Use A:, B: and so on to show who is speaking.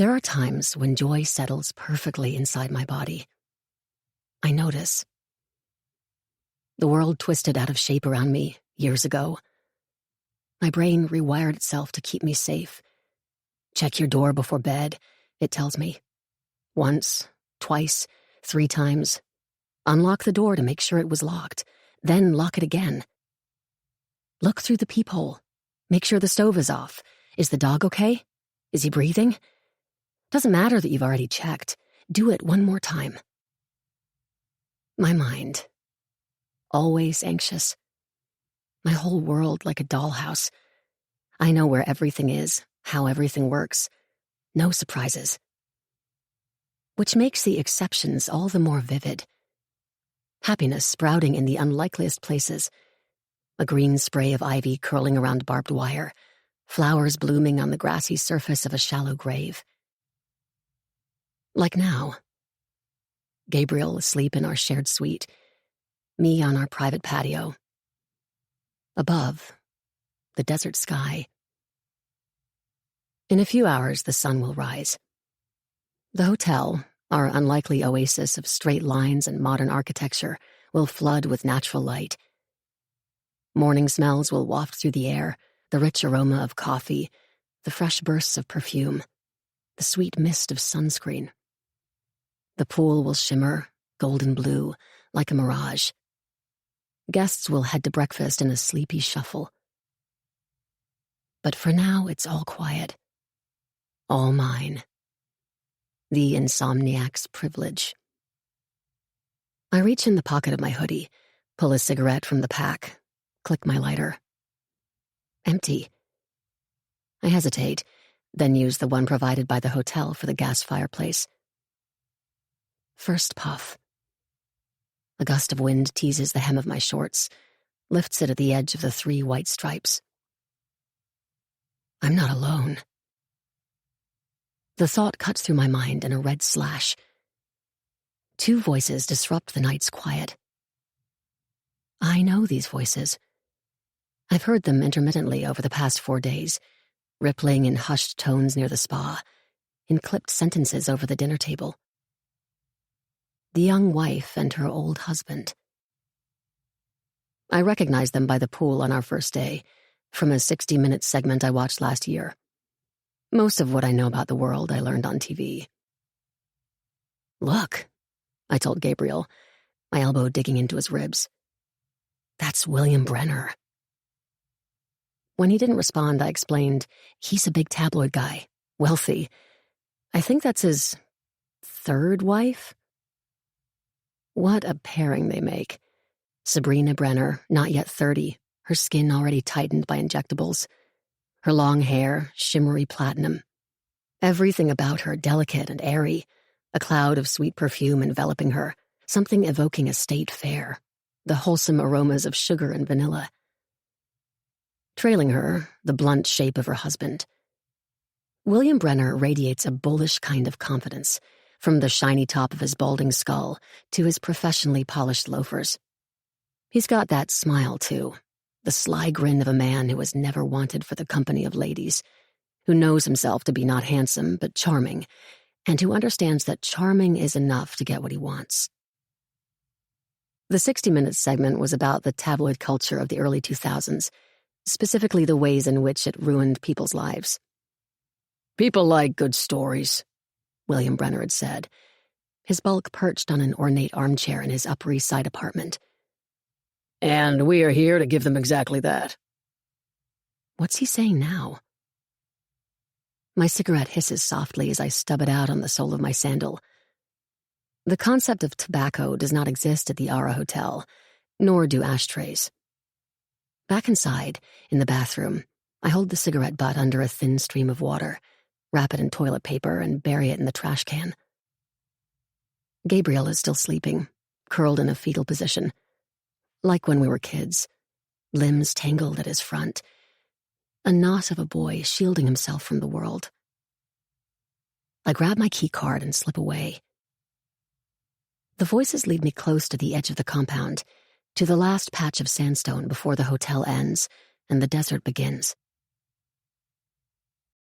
A: There are times when joy settles perfectly inside my body. I notice. The world twisted out of shape around me years ago. My brain rewired itself to keep me safe. Check your door before bed, it tells me. Once, twice, 3 times. Unlock the door to make sure it was locked, then lock it again. Look through the peephole. Make sure the stove is off. Is the dog okay? Is he breathing? Doesn't matter that you've already checked. Do it one more time. My mind. Always anxious. My whole world like a dollhouse. I know where everything is, how everything works. No surprises. Which makes the exceptions all the more vivid. Happiness sprouting in the unlikeliest places. A green spray of ivy curling around barbed wire. Flowers blooming on the grassy surface of a shallow grave. Like now. Gabriel asleep in our shared suite. Me on our private patio. Above, the desert sky. In a few hours, the sun will rise. The hotel, our unlikely oasis of straight lines and modern architecture, will flood with natural light. Morning smells will waft through the air, the rich aroma of coffee, the fresh bursts of perfume, the sweet mist of sunscreen. The pool will shimmer, golden blue, like a mirage. Guests will head to breakfast in a sleepy shuffle. But for now, it's all quiet. All mine. The insomniac's privilege. I reach in the pocket of my hoodie, pull a cigarette from the pack, click my lighter. Empty. I hesitate, then use the one provided by the hotel for the gas fireplace. First puff. A gust of wind teases the hem of my shorts, lifts it at the edge of the 3 white stripes. I'm not alone. The thought cuts through my mind in a red slash. 2 voices disrupt the night's quiet. I know these voices. I've heard them intermittently over the past 4 days, rippling in hushed tones near the spa, in clipped sentences over the dinner table. The young wife and her old husband. I recognized them by the pool on our first day, from a 60-minute segment I watched last year. Most of what I know about the world I learned on TV. Look, I told Gabriel, my elbow digging into his ribs. That's William Brenner. When he didn't respond, I explained, he's a big tabloid guy, wealthy. I think that's his 3rd wife. What a pairing they make. Sabrina Brenner, not yet 30, her skin already tightened by injectables. Her long hair, shimmery platinum. Everything about her delicate and airy, a cloud of sweet perfume enveloping her, something evoking a state fair, the wholesome aromas of sugar and vanilla. Trailing her, the blunt shape of her husband. William Brenner radiates a bullish kind of confidence, from the shiny top of his balding skull to his professionally polished loafers. He's got that smile, too, the sly grin of a man who was never wanted for the company of ladies, who knows himself to be not handsome but charming, and who understands that charming is enough to get what he wants. The 60-minute segment was about the tabloid culture of the early 2000s, specifically the ways in which it ruined people's lives. People like good stories, William Brenner had said, his bulk perched on an ornate armchair in his Upper East Side apartment. And we are here to give them exactly that. What's he saying now? My cigarette hisses softly as I stub it out on the sole of my sandal. The concept of tobacco does not exist at the Aura Hotel, nor do ashtrays. Back inside, in the bathroom, I hold the cigarette butt under a thin stream of water, wrap it in toilet paper, and bury it in the trash can. Gabriel is still sleeping, curled in a fetal position. Like when we were kids, limbs tangled at his front, a knot of a boy shielding himself from the world. I grab my key card and slip away. The voices lead me close to the edge of the compound, to the last patch of sandstone before the hotel ends and the desert begins.